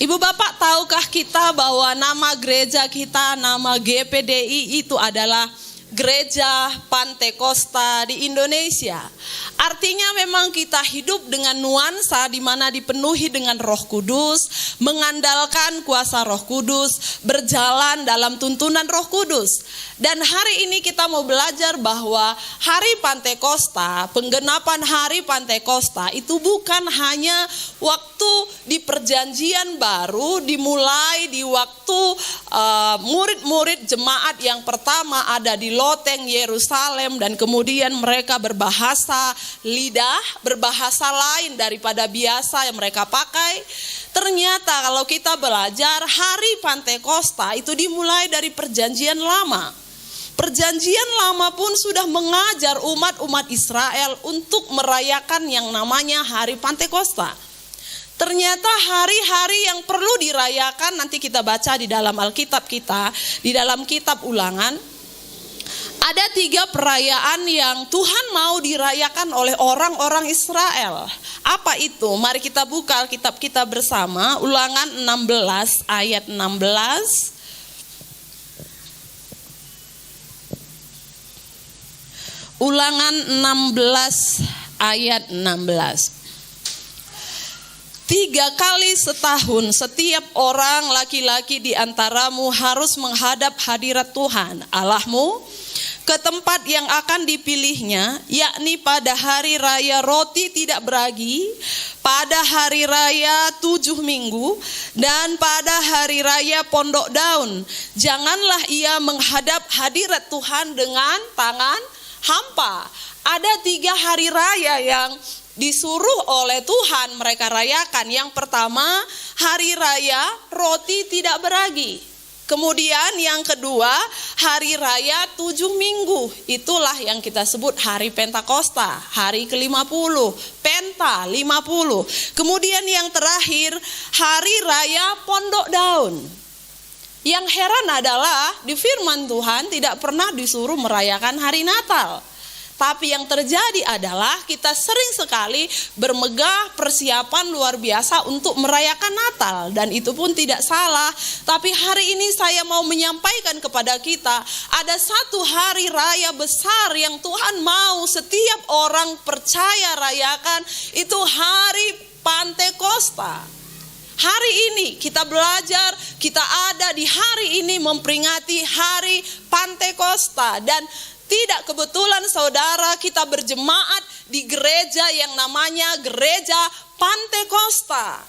Ibu bapak, tahukah kita bahwa nama gereja kita, nama GPDI itu adalah Gereja Pantekosta di Indonesia. Artinya memang kita hidup dengan nuansa di mana dipenuhi dengan Roh Kudus, mengandalkan kuasa Roh Kudus, berjalan dalam tuntunan Roh Kudus. Dan hari ini kita mau belajar bahwa hari Pantekosta, penggenapan hari Pantekosta itu bukan hanya waktu di perjanjian baru, dimulai di waktu murid-murid jemaat yang pertama ada di loteng Yerusalem, dan kemudian mereka berbahasa lidah, berbahasa lain daripada biasa yang mereka pakai. Ternyata kalau kita belajar, hari Pantekosta itu dimulai dari perjanjian lama. Perjanjian lama pun sudah mengajar umat Israel untuk merayakan yang namanya hari Pantekosta. Ternyata hari-hari yang perlu dirayakan, nanti kita baca di dalam Alkitab kita, di dalam kitab Ulangan, ada 3 perayaan yang Tuhan mau dirayakan oleh orang-orang Israel. Apa itu? Mari kita buka Alkitab kita bersama, Ulangan 16 ayat 16. Ulangan 16 ayat 16. 3 kali setahun setiap orang laki-laki di antaramu harus menghadap hadirat Tuhan Allahmu ke tempat yang akan dipilihnya, yakni pada hari raya roti tidak beragi, pada hari raya 7 minggu, dan pada hari raya pondok daun. Janganlah ia menghadap hadirat Tuhan dengan tangan hampa. Ada 3 hari raya yang disuruh oleh Tuhan mereka rayakan. Yang pertama, hari raya roti tidak beragi. Kemudian yang kedua, hari raya 7 minggu. Itulah yang kita sebut hari Pentakosta, hari ke-50, Penta 50. Kemudian yang terakhir, hari raya pondok daun. Yang heran adalah di firman Tuhan tidak pernah disuruh merayakan hari Natal. Tapi yang terjadi adalah kita sering sekali bermegah persiapan luar biasa untuk merayakan Natal. Dan itu pun tidak salah. Tapi hari ini saya mau menyampaikan kepada kita, ada satu hari raya besar yang Tuhan mau setiap orang percaya rayakan, itu hari Pantekosta. Hari ini kita belajar, kita ada di hari ini memperingati hari Pantekosta. Dan tidak kebetulan saudara, kita berjemaat di gereja yang namanya Gereja Pantekosta.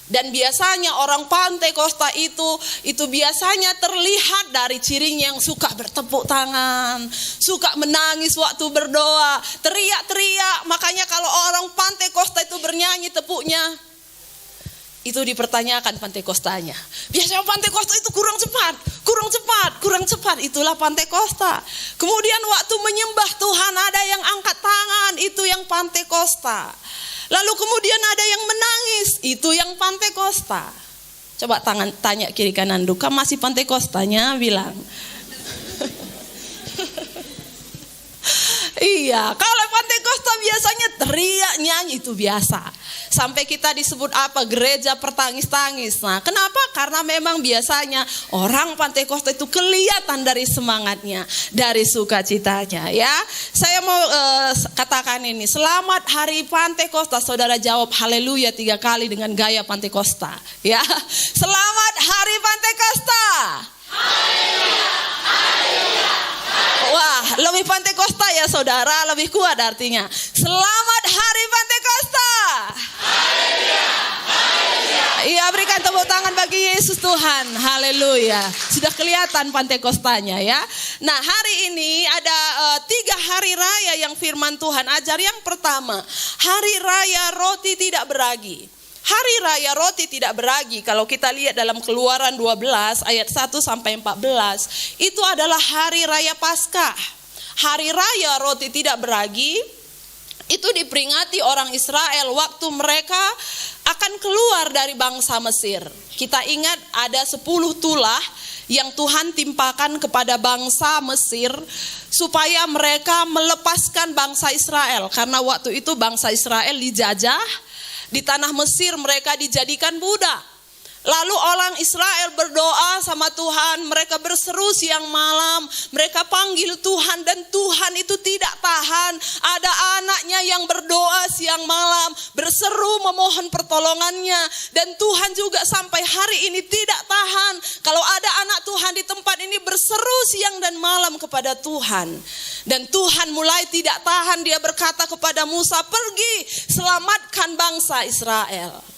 Dan biasanya orang Pantekosta itu biasanya terlihat dari cirinya yang suka bertepuk tangan, suka menangis waktu berdoa, teriak-teriak. Makanya kalau orang Pantekosta itu bernyanyi tepuknya, itu dipertanyakan Pantekostanya. Biasanya Pantekosta itu kurang cepat. Itulah Pantekosta. Kemudian waktu menyembah Tuhan ada yang angkat tangan, itu yang Pantekosta. Lalu kemudian ada yang menangis, itu yang Pantekosta. Coba tanya kiri kanan, duka masih Pantekostanya, bilang. Iya, kalau Pantekosta biasanya teriak nyanyi, itu biasa. Sampai kita disebut apa? Gereja pertangis-tangis. Nah, kenapa? Karena memang biasanya orang Pantekosta itu kelihatan dari semangatnya, dari sukacitanya, ya. Saya mau katakan ini, selamat hari Pantekosta. Saudara jawab haleluya 3 kali dengan gaya Pantekosta, ya. Selamat hari Pantekosta. Haleluya, haleluya. Wah, lebih Pantekosta ya saudara, lebih kuat artinya. Selamat hari Pantekosta. Haleluya, haleluya. Iya, berikan tepuk tangan bagi Yesus Tuhan. Haleluya. Sudah kelihatan Pantekostanya, ya. Nah, hari ini ada 3 hari raya yang firman Tuhan ajar. Yang pertama, hari raya roti tidak beragi. Hari raya roti tidak beragi, kalau kita lihat dalam Keluaran 12 ayat 1 sampai 14, itu adalah hari raya Paskah. Hari raya roti tidak beragi itu diperingati orang Israel waktu mereka akan keluar dari bangsa Mesir. Kita ingat ada 10 tulah yang Tuhan timpakan kepada bangsa Mesir supaya mereka melepaskan bangsa Israel. Karena waktu itu bangsa Israel dijajah. Di tanah Mesir mereka dijadikan budak. Lalu orang Israel berdoa sama Tuhan, mereka berseru siang malam, mereka panggil Tuhan dan Tuhan itu tidak tahan. Ada anaknya yang berdoa siang malam, berseru memohon pertolongannya, dan Tuhan juga sampai hari ini tidak tahan. Kalau ada anak Tuhan di tempat ini berseru siang dan malam kepada Tuhan. Dan Tuhan mulai tidak tahan, dia berkata kepada Musa, pergi selamatkan bangsa Israel.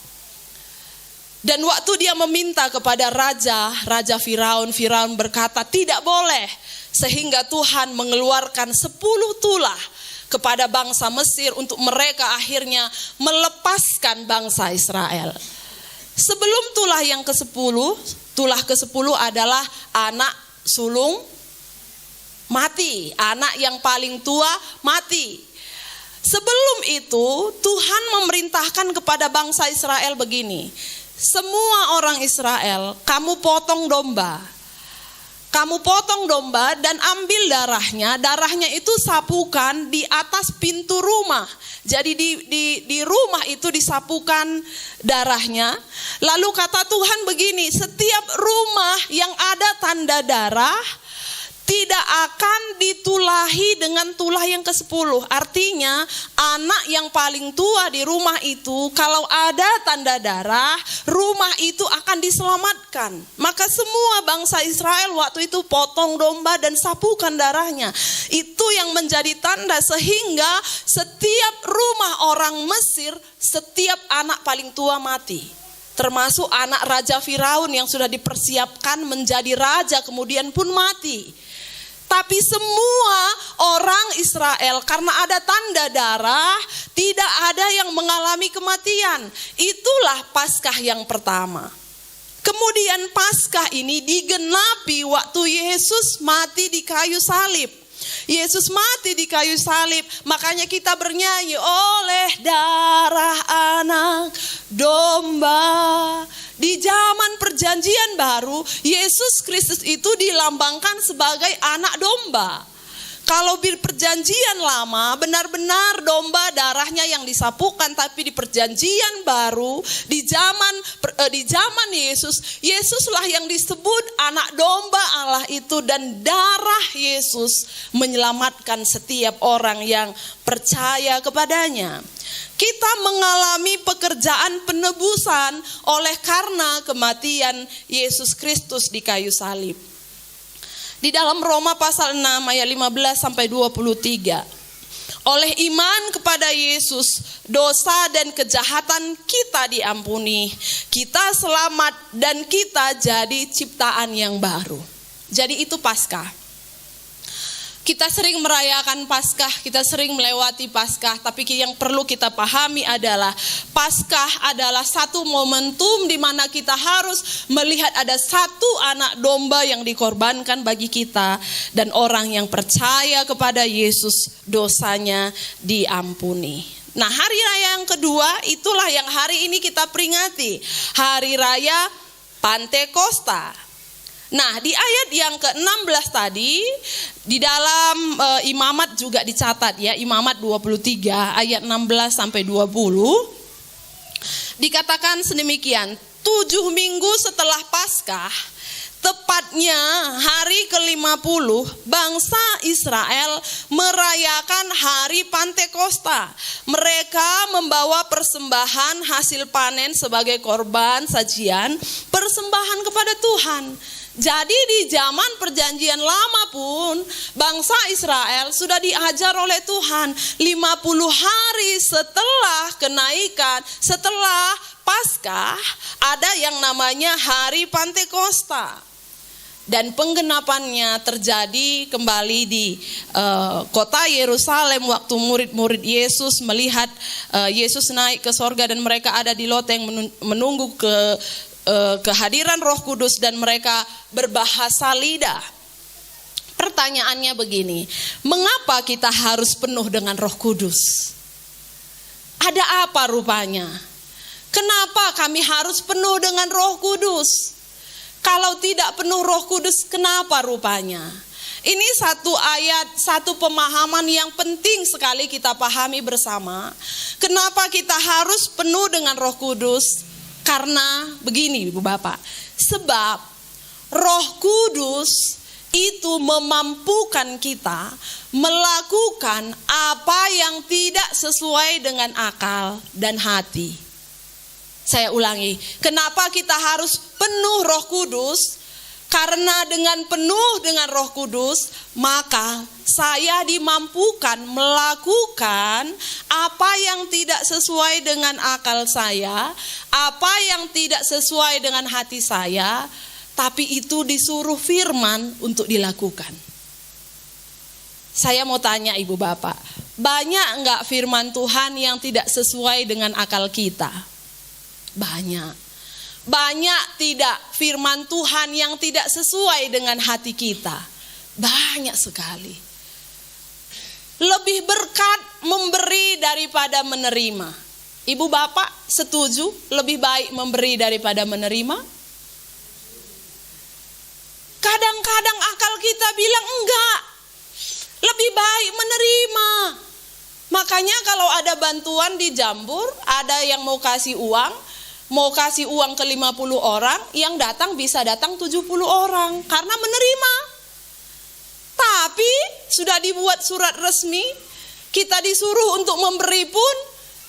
Dan waktu dia meminta kepada Raja Firaun, Firaun berkata tidak boleh. Sehingga Tuhan mengeluarkan 10 tulah kepada bangsa Mesir untuk mereka akhirnya melepaskan bangsa Israel. Sebelum tulah yang ke-10, tulah ke-10 adalah anak sulung mati. Anak yang paling tua mati. Sebelum itu Tuhan memerintahkan kepada bangsa Israel begini. Semua orang Israel, kamu potong domba. Kamu potong domba dan ambil darahnya. Darahnya itu sapukan di atas pintu rumah. Jadi di rumah itu disapukan darahnya. Lalu kata Tuhan begini, setiap rumah yang ada tanda darah tidak akan ditulahi dengan tulah yang ke-10. Artinya anak yang paling tua di rumah itu kalau ada tanda darah, rumah itu akan diselamatkan. Maka semua bangsa Israel waktu itu potong domba dan sapukan darahnya. Itu yang menjadi tanda sehingga setiap rumah orang Mesir, setiap anak paling tua mati. Termasuk anak Raja Firaun yang sudah dipersiapkan menjadi raja kemudian pun mati. Tapi semua orang Israel karena ada tanda darah tidak ada yang mengalami kematian. Itulah Paskah yang pertama. Kemudian Paskah ini digenapi waktu Yesus mati di kayu salib. Yesus mati di kayu salib, makanya kita bernyanyi oleh darah anak domba. Di zaman perjanjian baru, Yesus Kristus itu dilambangkan sebagai anak domba. Kalau di perjanjian lama benar-benar domba darahnya yang disapukan, tapi di perjanjian baru di zaman Yesuslah yang disebut anak domba Allah itu, dan darah Yesus menyelamatkan setiap orang yang percaya kepadanya. Kita mengalami pekerjaan penebusan oleh karena kematian Yesus Kristus di kayu salib. Di dalam Roma pasal 6 ayat 15 sampai 23. Oleh iman kepada Yesus, dosa dan kejahatan kita diampuni. Kita selamat dan kita jadi ciptaan yang baru. Jadi itu Paskah. Kita sering merayakan Paskah, kita sering melewati Paskah, tapi yang perlu kita pahami adalah Paskah adalah satu momentum di mana kita harus melihat ada satu anak domba yang dikorbankan bagi kita, dan orang yang percaya kepada Yesus dosanya diampuni. Nah, hari raya yang kedua itulah yang hari ini kita peringati, hari raya Pantekosta. Nah, di ayat yang ke-16 tadi, di dalam Imamat juga dicatat ya, Imamat 23 ayat 16 sampai 20, dikatakan sedemikian, 7 minggu setelah Paskah, tepatnya hari ke-50, bangsa Israel merayakan hari Pantekosta. Mereka membawa persembahan hasil panen sebagai korban sajian, persembahan kepada Tuhan. Jadi di zaman perjanjian lama pun bangsa Israel sudah diajar oleh Tuhan 50 hari setelah kenaikan, setelah Paskah ada yang namanya hari Pantekosta. Dan penggenapannya terjadi kembali di kota Yerusalem waktu murid-murid Yesus melihat Yesus naik ke sorga dan mereka ada di loteng menunggu kehadiran Roh Kudus dan mereka berbahasa lidah. Pertanyaannya begini, mengapa kita harus penuh dengan Roh Kudus? Ada apa rupanya? Kenapa kami harus penuh dengan Roh Kudus? Kalau tidak penuh Roh Kudus, kenapa rupanya? Ini satu ayat, satu pemahaman yang penting sekali kita pahami bersama. Kenapa kita harus penuh dengan Roh Kudus? Karena begini Ibu Bapak, sebab Roh Kudus itu memampukan kita melakukan apa yang tidak sesuai dengan akal dan hati. Saya ulangi, kenapa kita harus penuh Roh Kudus? Karena dengan penuh dengan Roh Kudus, maka saya dimampukan melakukan apa yang tidak sesuai dengan akal saya, apa yang tidak sesuai dengan hati saya, tapi itu disuruh firman untuk dilakukan. Saya mau tanya Ibu Bapak, banyak enggak firman Tuhan yang tidak sesuai dengan akal kita? Banyak. Banyak tidak firman Tuhan yang tidak sesuai dengan hati kita? Banyak sekali. Lebih berkat memberi daripada menerima. Ibu Bapak setuju lebih baik memberi daripada menerima? Kadang-kadang akal kita bilang enggak, lebih baik menerima. Makanya kalau ada bantuan di Jambur, ada yang mau kasih uang ke 50 orang, yang datang bisa datang 70 orang karena menerima. Tapi sudah dibuat surat resmi, kita disuruh untuk memberi pun,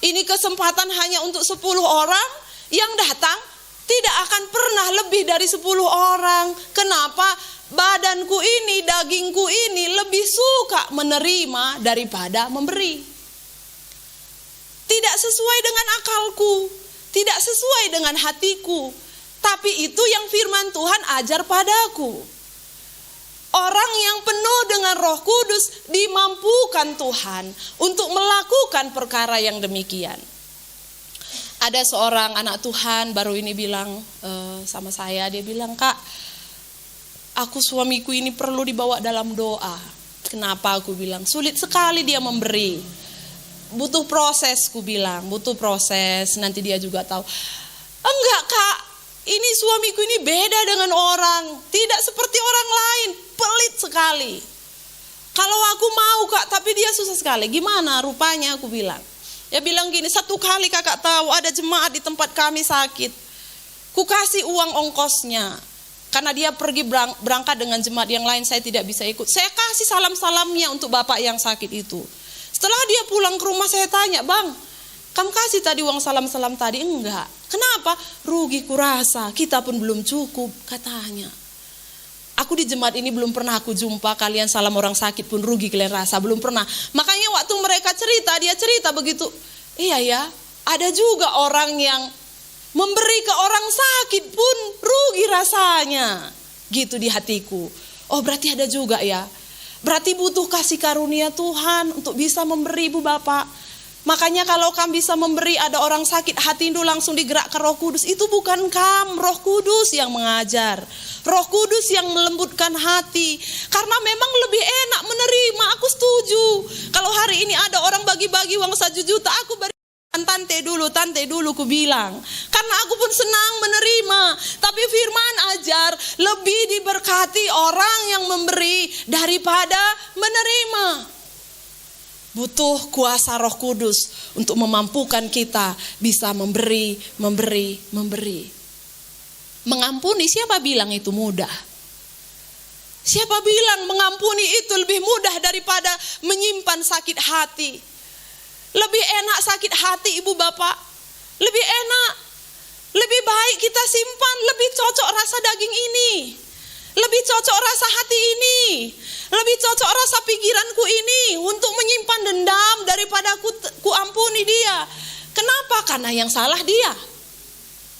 ini kesempatan hanya untuk 10 orang, yang datang tidak akan pernah lebih dari 10 orang. Kenapa? Badanku ini, dagingku ini lebih suka menerima daripada memberi. Tidak sesuai dengan akalku, tidak sesuai dengan hatiku, tapi itu yang firman Tuhan ajar padaku. Orang yang penuh dengan Roh Kudus dimampukan Tuhan untuk melakukan perkara yang demikian. Ada seorang anak Tuhan baru ini bilang sama saya, dia bilang, "Kak, aku suamiku ini perlu dibawa dalam doa." Kenapa? Aku bilang, sulit sekali dia memberi. Butuh proses, ku bilang, butuh proses, nanti dia juga tahu. Enggak Kak, ini suamiku ini beda dengan orang, tidak seperti orang lain, pelit sekali. Kalau aku mau Kak, tapi dia susah sekali. Gimana rupanya? Aku bilang. Dia bilang gini, satu kali kakak tahu ada jemaat di tempat kami sakit, ku kasih uang ongkosnya. Karena dia pergi berangkat dengan jemaat yang lain, saya tidak bisa ikut. Saya kasih salam-salamnya untuk bapak yang sakit itu. Setelah dia pulang ke rumah, saya tanya, "Bang, kamu kasih tadi uang salam-salam tadi?" "Enggak." "Kenapa?" "Rugi kurasa, kita pun belum cukup," katanya. "Aku di jemaat ini belum pernah aku jumpa kalian salam orang sakit pun rugi kalian rasa, belum pernah." Makanya waktu mereka cerita, dia cerita begitu. Iya ya, ada juga orang yang memberi ke orang sakit pun rugi rasanya. Gitu di hatiku. Oh, berarti ada juga ya. Berarti butuh kasih karunia Tuhan untuk bisa memberi, Ibu Bapak. Makanya kalau kamu bisa memberi, ada orang sakit, hati itu langsung digerakkan Roh Kudus. Itu bukan kamu, Roh Kudus yang mengajar. Roh Kudus yang melembutkan hati. Karena memang lebih enak menerima, aku setuju. Kalau hari ini ada orang bagi-bagi uang 1 juta, aku beri tante dulu ku bilang. Karena aku pun senang menerima. Tapi firman ajar, lebih diberkati orang yang memberi daripada menerima. Butuh kuasa Roh Kudus untuk memampukan kita bisa memberi. Mengampuni, siapa bilang itu mudah? Siapa bilang mengampuni itu lebih mudah daripada menyimpan sakit hati? Lebih enak sakit hati, Ibu Bapak. Lebih enak. Lebih baik kita simpan, lebih cocok rasa daging ini. Lebih cocok rasa hati ini. Lebih cocok rasa pikiranku ini untuk menyimpan dendam daripada ku ampuni dia. Kenapa? Karena yang salah dia.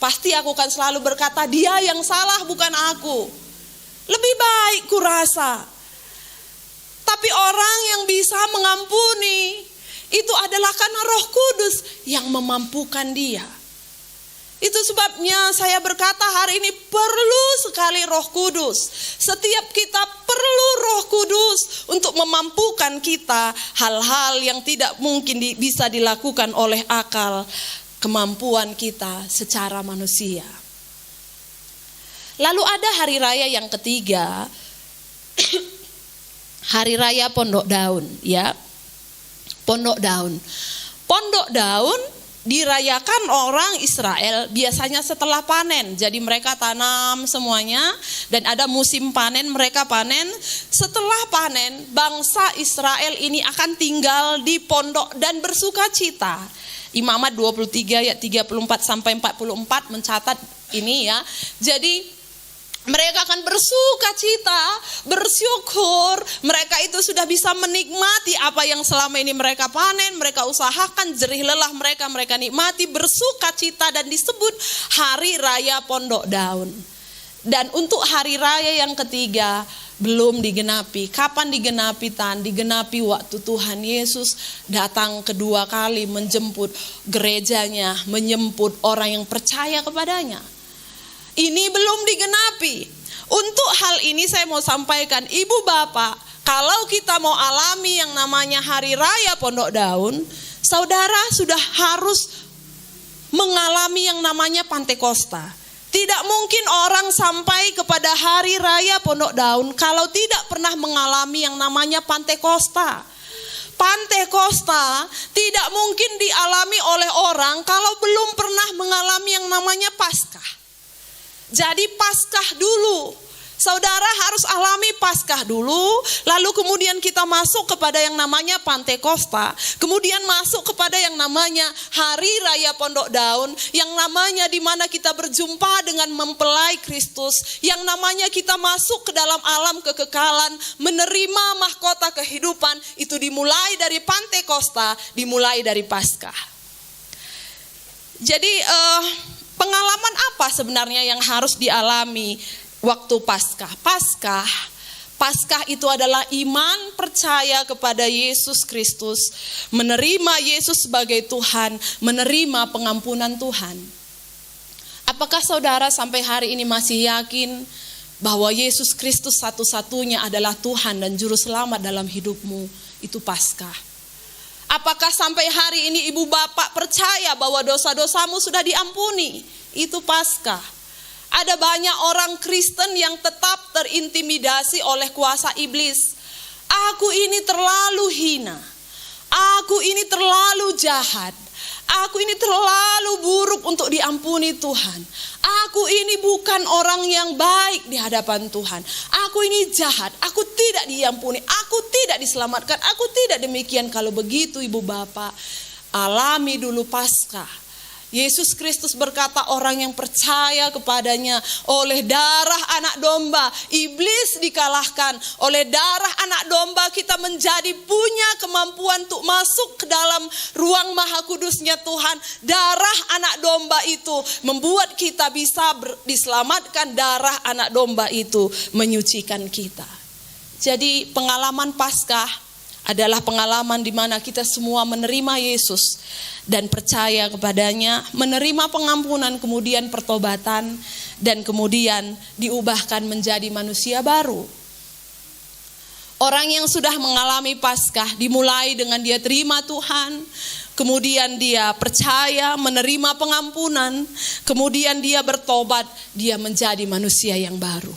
Pasti aku akan selalu berkata, dia yang salah bukan aku. Lebih baik ku rasa. Tapi orang yang bisa mengampuni itu adalah karena Roh Kudus yang memampukan dia. Itu sebabnya saya berkata hari ini perlu sekali Roh Kudus. Setiap kita perlu Roh Kudus untuk memampukan kita hal-hal yang tidak mungkin bisa dilakukan oleh akal, kemampuan kita secara manusia. Lalu ada hari raya yang ketiga, hari raya Pondok Daun, ya. Pondok Daun dirayakan orang Israel biasanya setelah panen. Jadi mereka tanam semuanya dan ada musim panen, mereka panen. Setelah panen, bangsa Israel ini akan tinggal di pondok dan bersuka cita. Imamat 23 ayat 34 sampai 44 mencatat ini ya. Jadi mereka akan bersuka cita, bersyukur. Mereka itu sudah bisa menikmati apa yang selama ini mereka panen, mereka usahakan, jerih lelah mereka nikmati, bersuka cita, dan disebut Hari Raya Pondok Daun. Dan untuk hari raya yang ketiga belum digenapi. Kapan digenapi Tan? Digenapi waktu Tuhan Yesus datang kedua kali menjemput gerejanya, menjemput orang yang percaya kepadanya. Ini belum digenapi. Untuk hal ini saya mau sampaikan, Ibu Bapak, kalau kita mau alami yang namanya Hari Raya Pondok Daun, saudara sudah harus mengalami yang namanya Pantekosta. Tidak mungkin orang sampai kepada Hari Raya Pondok Daun kalau tidak pernah mengalami yang namanya Pantekosta. Pantekosta tidak mungkin dialami oleh orang kalau belum pernah mengalami yang namanya Paskah. Jadi Paskah dulu. Saudara harus alami Paskah dulu, lalu kemudian kita masuk kepada yang namanya Pantekosta, kemudian masuk kepada yang namanya Hari Raya Pondok Daun, yang namanya di mana kita berjumpa dengan mempelai Kristus, yang namanya kita masuk ke dalam alam kekekalan, menerima mahkota kehidupan. Itu dimulai dari Pantekosta, dimulai dari Paskah. Jadi pengalaman apa sebenarnya yang harus dialami waktu Paskah? Paskah itu adalah iman percaya kepada Yesus Kristus, menerima Yesus sebagai Tuhan, menerima pengampunan Tuhan. Apakah saudara sampai hari ini masih yakin bahwa Yesus Kristus satu-satunya adalah Tuhan dan Juru Selamat dalam hidupmu? Itu Paskah. Apakah sampai hari ini ibu bapak percaya bahwa dosa-dosamu sudah diampuni? Itu Paskah. Ada banyak orang Kristen yang tetap terintimidasi oleh kuasa iblis. Aku ini terlalu hina. Aku ini terlalu jahat. Aku ini terlalu buruk untuk diampuni Tuhan. Aku ini bukan orang yang baik di hadapan Tuhan. Aku ini jahat. Aku tidak diampuni. Aku tidak diselamatkan. Aku tidak demikian. Kalau begitu ibu bapak, alami dulu Paskah. Yesus Kristus berkata, orang yang percaya kepadanya, oleh darah anak domba iblis dikalahkan. Oleh darah anak domba kita menjadi punya kemampuan untuk masuk ke dalam ruang maha kudusnya Tuhan. Darah anak domba itu membuat kita bisa diselamatkan. Darah anak domba itu menyucikan kita. Jadi pengalaman Paskah adalah pengalaman di mana kita semua menerima Yesus dan percaya kepadanya, menerima pengampunan, kemudian pertobatan, dan kemudian diubahkan menjadi manusia baru. Orang yang sudah mengalami Paskah dimulai dengan dia terima Tuhan, kemudian dia percaya, menerima pengampunan, kemudian dia bertobat, dia menjadi manusia yang baru.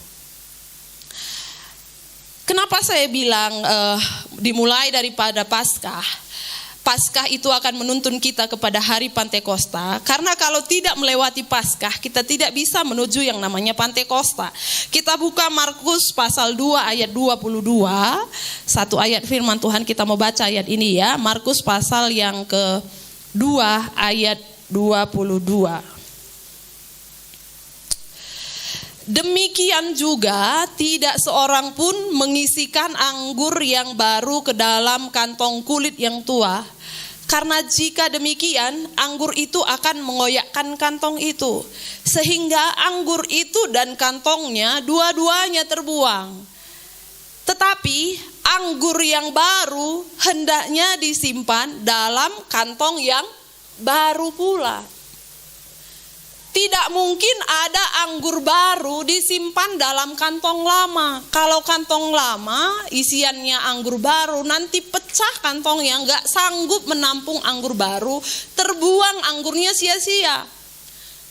Kenapa saya bilang dimulai daripada Paskah? Paskah itu akan menuntun kita kepada hari Pantekosta. Karena kalau tidak melewati Paskah, kita tidak bisa menuju yang namanya Pantekosta. Kita buka Markus pasal 2 ayat 22. Satu ayat firman Tuhan, kita mau baca ayat ini ya. Markus pasal yang ke-2 ayat 22. Demikian juga tidak seorang pun mengisikan anggur yang baru ke dalam kantong kulit yang tua. Karena jika demikian, anggur itu akan mengoyakkan kantong itu. Sehingga anggur itu dan kantongnya dua-duanya terbuang. Tetapi anggur yang baru hendaknya disimpan dalam kantong yang baru pula. Tidak mungkin ada anggur baru disimpan dalam kantong lama. Kalau kantong lama isiannya anggur baru, nanti pecah kantongnya, nggak sanggup menampung anggur baru, terbuang anggurnya sia-sia.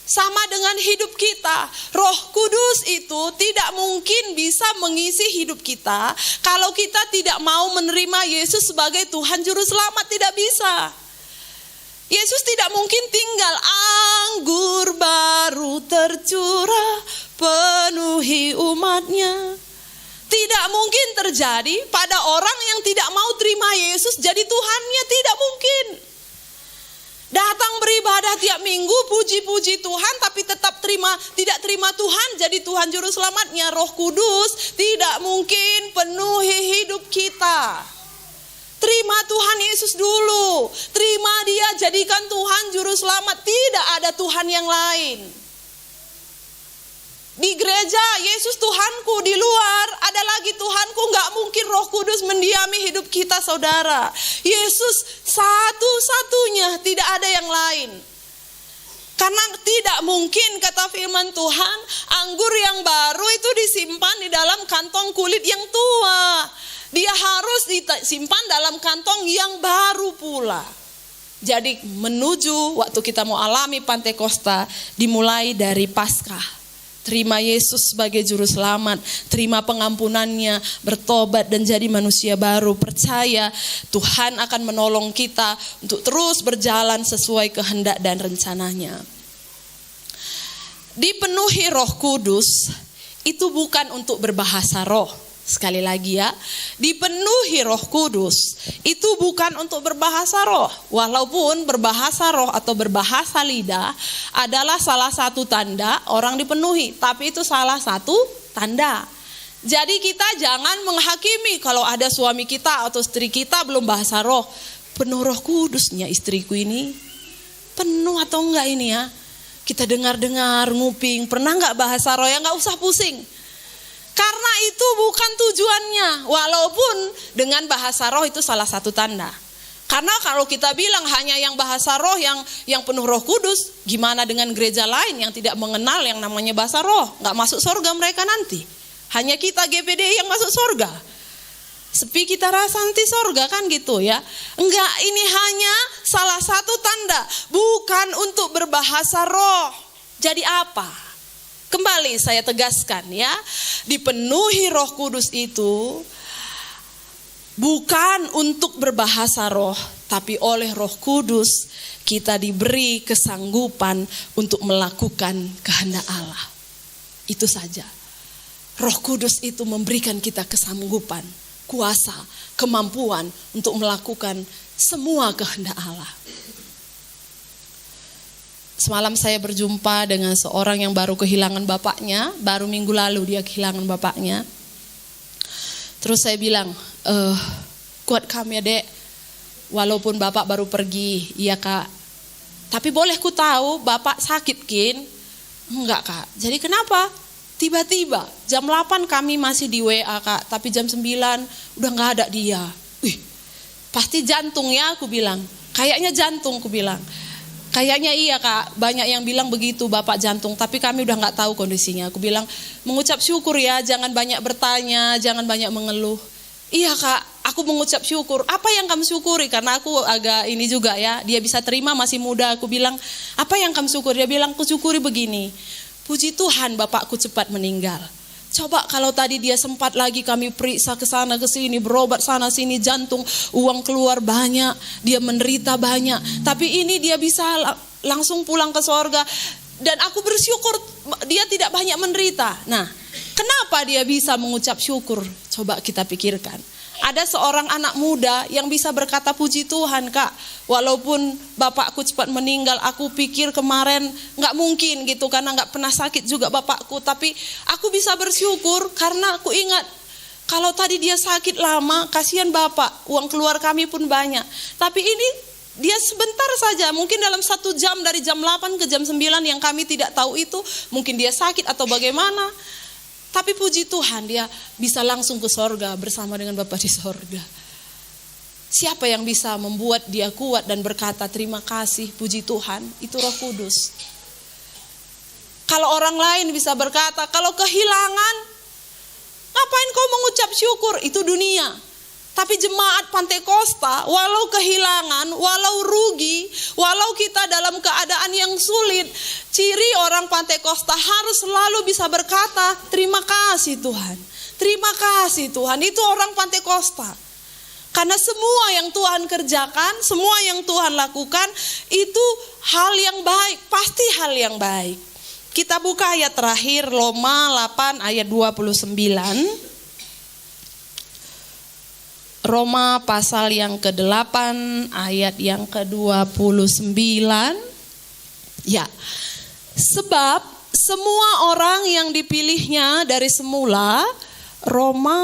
Sama dengan hidup kita, Roh Kudus itu tidak mungkin bisa mengisi hidup kita kalau kita tidak mau menerima Yesus sebagai Tuhan Juru Selamat, tidak bisa. Yesus tidak mungkin tinggal anggur baru tercurah penuhi umatnya. Tidak mungkin terjadi pada orang yang tidak mau terima Yesus jadi Tuhannya, tidak mungkin. Datang beribadah tiap minggu, puji-puji Tuhan, tapi tetap tidak terima Tuhan jadi Tuhan Juru Selamatnya. Roh Kudus tidak mungkin penuhi hidup kita. Terima Tuhan Yesus dulu. Terima Dia, jadikan Tuhan Juru Selamat. Tidak ada Tuhan yang lain. Di gereja, Yesus Tuhanku. Di luar, ada lagi Tuhanku. Gak mungkin Roh Kudus mendiami hidup kita, saudara. Yesus satu-satunya, tidak ada yang lain. Karena tidak mungkin, kata firman Tuhan, anggur yang baru itu disimpan di dalam kantong kulit yang tua. Dia harus disimpan dalam kantong yang baru pula. Jadi menuju waktu kita mau alami Pantekosta, dimulai dari Paskah. Terima Yesus sebagai Juru Selamat, terima pengampunannya, bertobat dan jadi manusia baru. Percaya Tuhan akan menolong kita untuk terus berjalan sesuai kehendak dan rencananya. Dipenuhi Roh Kudus itu bukan untuk berbahasa roh. Sekali lagi ya, dipenuhi Roh Kudus itu bukan untuk berbahasa roh. Walaupun berbahasa roh atau berbahasa lidah adalah salah satu tanda orang dipenuhi, tapi itu salah satu tanda. Jadi kita jangan menghakimi kalau ada suami kita atau istri kita belum bahasa roh. Penuh Roh Kudusnya istriku ini, penuh atau enggak ini ya? Kita dengar-dengar, nguping, pernah enggak bahasa roh? Ya enggak usah pusing. Karena itu bukan tujuannya. Walaupun dengan bahasa roh itu salah satu tanda. Karena kalau kita bilang hanya yang bahasa roh yang penuh Roh Kudus, gimana dengan gereja lain yang tidak mengenal yang namanya bahasa roh? Gak masuk surga mereka nanti. Hanya kita GPDI yang masuk surga. Sepi kita rasa nanti surga kan gitu ya. Enggak, ini hanya salah satu tanda. Bukan untuk berbahasa roh. Jadi apa? Kembali saya tegaskan ya, dipenuhi Roh Kudus itu bukan untuk berbahasa roh, tapi oleh Roh Kudus kita diberi kesanggupan untuk melakukan kehendak Allah. Itu saja. Roh Kudus itu memberikan kita kesanggupan, kuasa, kemampuan untuk melakukan semua kehendak Allah. Semalam saya berjumpa dengan seorang yang baru kehilangan bapaknya, baru minggu lalu dia kehilangan bapaknya. Terus saya bilang, kuat kamu ya dek, walaupun bapak baru pergi, iya kak. Tapi boleh ku tahu bapak sakit kin? Enggak kak, jadi kenapa? Tiba-tiba jam 8 kami masih di WA kak, tapi jam 9 udah gak ada dia. Pasti jantung ya aku bilang, kayaknya jantung aku bilang. Kayaknya iya kak, banyak yang bilang begitu bapak jantung, tapi kami udah gak tahu kondisinya. Aku bilang mengucap syukur ya, jangan banyak bertanya, jangan banyak mengeluh. Iya kak, aku mengucap syukur. Apa yang kamu syukuri? Karena aku agak ini juga ya, dia bisa terima masih muda. Aku bilang apa yang kamu syukuri? Dia bilang aku syukuri begini, puji Tuhan bapakku cepat meninggal. Coba kalau tadi dia sempat lagi kami periksa ke sana ke sini, berobat sana sini, jantung, uang keluar banyak, dia menderita banyak. Tapi ini dia bisa langsung pulang ke sorga. Dan aku bersyukur dia tidak banyak menderita. Nah, kenapa dia bisa mengucap syukur? Coba kita pikirkan. Ada seorang anak muda yang bisa berkata puji Tuhan kak, walaupun bapakku cepat meninggal, aku pikir kemarin gak mungkin gitu karena gak pernah sakit juga bapakku. Tapi aku bisa bersyukur karena aku ingat kalau tadi dia sakit lama, kasihan bapak, uang keluar kami pun banyak. Tapi ini dia sebentar saja, mungkin dalam 1 jam dari jam 8 ke jam 9 yang kami tidak tahu itu, mungkin dia sakit atau bagaimana. Tapi puji Tuhan dia bisa langsung ke sorga bersama dengan Bapa di sorga. Siapa yang bisa membuat dia kuat dan berkata terima kasih, puji Tuhan? Itu Roh Kudus. Kalau orang lain bisa berkata, kalau kehilangan, ngapain kau mengucap syukur? Itu dunia. Tapi jemaat Pantekosta, walau kehilangan, walau rugi, walau kita dalam keadaan yang sulit, ciri orang Pantekosta harus selalu bisa berkata, terima kasih Tuhan. Terima kasih Tuhan, itu orang Pantekosta. Karena semua yang Tuhan kerjakan, semua yang Tuhan lakukan itu hal yang baik, pasti hal yang baik. Kita buka ayat terakhir, Roma 8 ayat 29. Roma pasal yang ke-8 ayat yang ke-29. Ya. Sebab semua orang yang dipilihnya dari semula, Roma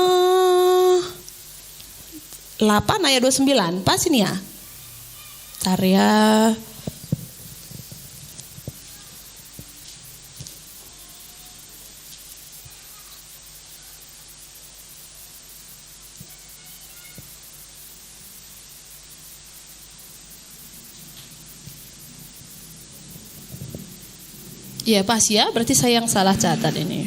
8 ayat 29. Pas ini ya. Bentar ya. Ya pas ya, berarti saya yang salah catat ini.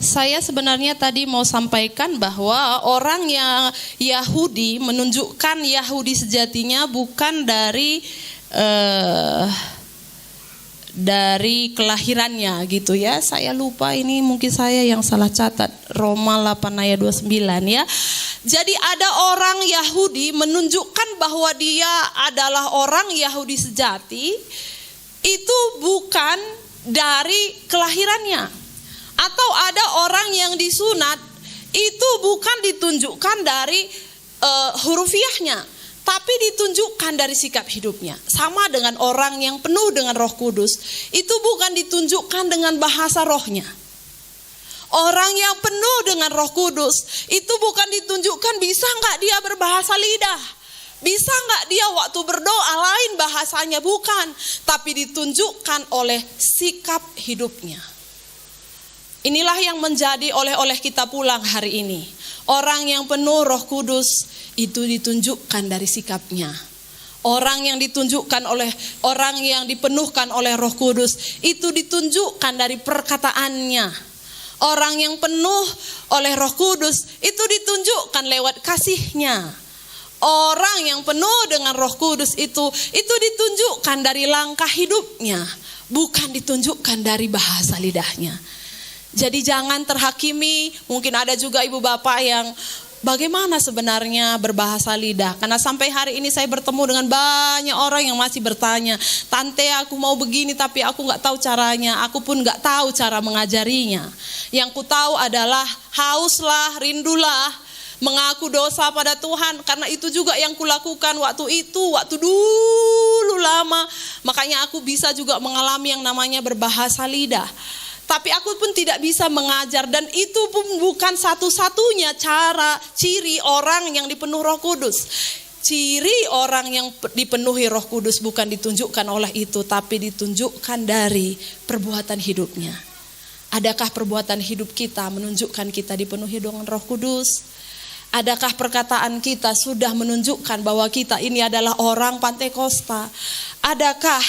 Saya sebenarnya tadi mau sampaikan bahwa orang yang Yahudi menunjukkan Yahudi sejatinya bukan dari kelahirannya gitu ya. Saya lupa ini, mungkin saya yang salah catat. Roma 8 ayat 29 ya. Jadi ada orang Yahudi menunjukkan bahwa dia adalah orang Yahudi sejati itu bukan dari kelahirannya. Atau ada orang yang disunat itu bukan ditunjukkan dari hurufiahnya, tapi ditunjukkan dari sikap hidupnya. Sama dengan orang yang penuh dengan Roh Kudus, itu bukan ditunjukkan dengan bahasa rohnya. Orang yang penuh dengan Roh Kudus itu bukan ditunjukkan bisa nggak dia berbahasa lidah, bisa nggak dia waktu berdoa lain bahasanya, bukan, tapi ditunjukkan oleh sikap hidupnya. Inilah yang menjadi oleh-oleh kita pulang hari ini. Orang yang penuh Roh Kudus itu ditunjukkan dari sikapnya. Orang yang ditunjukkan oleh orang yang dipenuhkan oleh Roh Kudus itu ditunjukkan dari perkataannya. Orang yang penuh oleh Roh Kudus itu ditunjukkan lewat kasihnya. Orang yang penuh dengan Roh Kudus itu ditunjukkan dari langkah hidupnya, bukan ditunjukkan dari bahasa lidahnya. Jadi jangan terhakimi. Mungkin ada juga ibu bapak yang bagaimana sebenarnya berbahasa lidah. Karena sampai hari ini saya bertemu dengan banyak orang yang masih bertanya, tante aku mau begini tapi aku gak tahu caranya. Aku pun gak tahu cara mengajarinya. Yang ku tahu adalah hauslah, rindulah, mengaku dosa pada Tuhan. Karena itu juga yang kulakukan waktu dulu lama. Makanya aku bisa juga mengalami yang namanya berbahasa lidah. Tapi aku pun tidak bisa mengajar, dan itu pun bukan satu-satunya ciri orang yang dipenuhi Roh Kudus. Ciri orang yang dipenuhi Roh Kudus bukan ditunjukkan oleh itu, tapi ditunjukkan dari perbuatan hidupnya. Adakah perbuatan hidup kita menunjukkan kita dipenuhi dengan Roh Kudus? Adakah perkataan kita sudah menunjukkan bahwa kita ini adalah orang Pantekosta? Adakah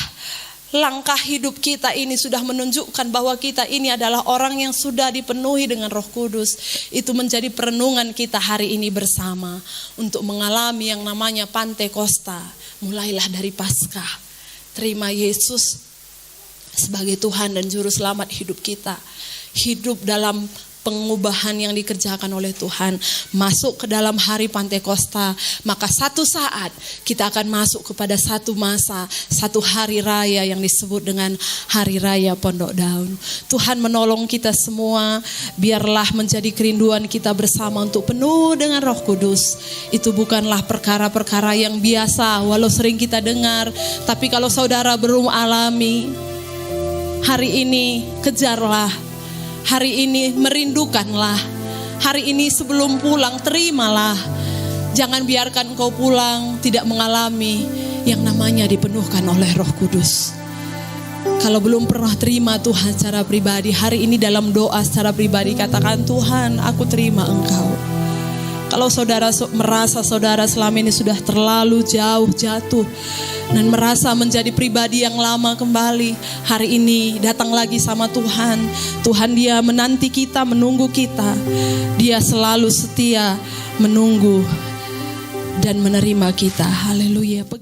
langkah hidup kita ini sudah menunjukkan bahwa kita ini adalah orang yang sudah dipenuhi dengan Roh Kudus? Itu menjadi perenungan kita hari ini bersama untuk mengalami yang namanya Pantekosta. Mulailah dari Paskah. Terima Yesus sebagai Tuhan dan Juru Selamat hidup kita. Hidup dalam pengubahan yang dikerjakan oleh Tuhan, masuk ke dalam hari Pantekosta, maka satu saat kita akan masuk kepada satu masa, satu hari raya yang disebut dengan Hari Raya Pondok Daun. Tuhan menolong kita semua, biarlah menjadi kerinduan kita bersama untuk penuh dengan Roh Kudus. Itu bukanlah perkara-perkara yang biasa, walau sering kita dengar, tapi kalau saudara belum alami, hari ini kejarlah. Hari ini merindukanlah. Hari ini sebelum pulang terimalah. Jangan biarkan kau pulang tidak mengalami yang namanya dipenuhkan oleh Roh Kudus. Kalau belum pernah terima Tuhan secara pribadi, hari ini dalam doa secara pribadi katakan, Tuhan, aku terima Engkau. Kalau saudara merasa saudara selama ini sudah terlalu jauh jatuh dan merasa menjadi pribadi yang lama kembali, hari ini datang lagi sama Tuhan. Tuhan Dia menanti kita, menunggu kita. Dia selalu setia menunggu dan menerima kita. Haleluya. Pegang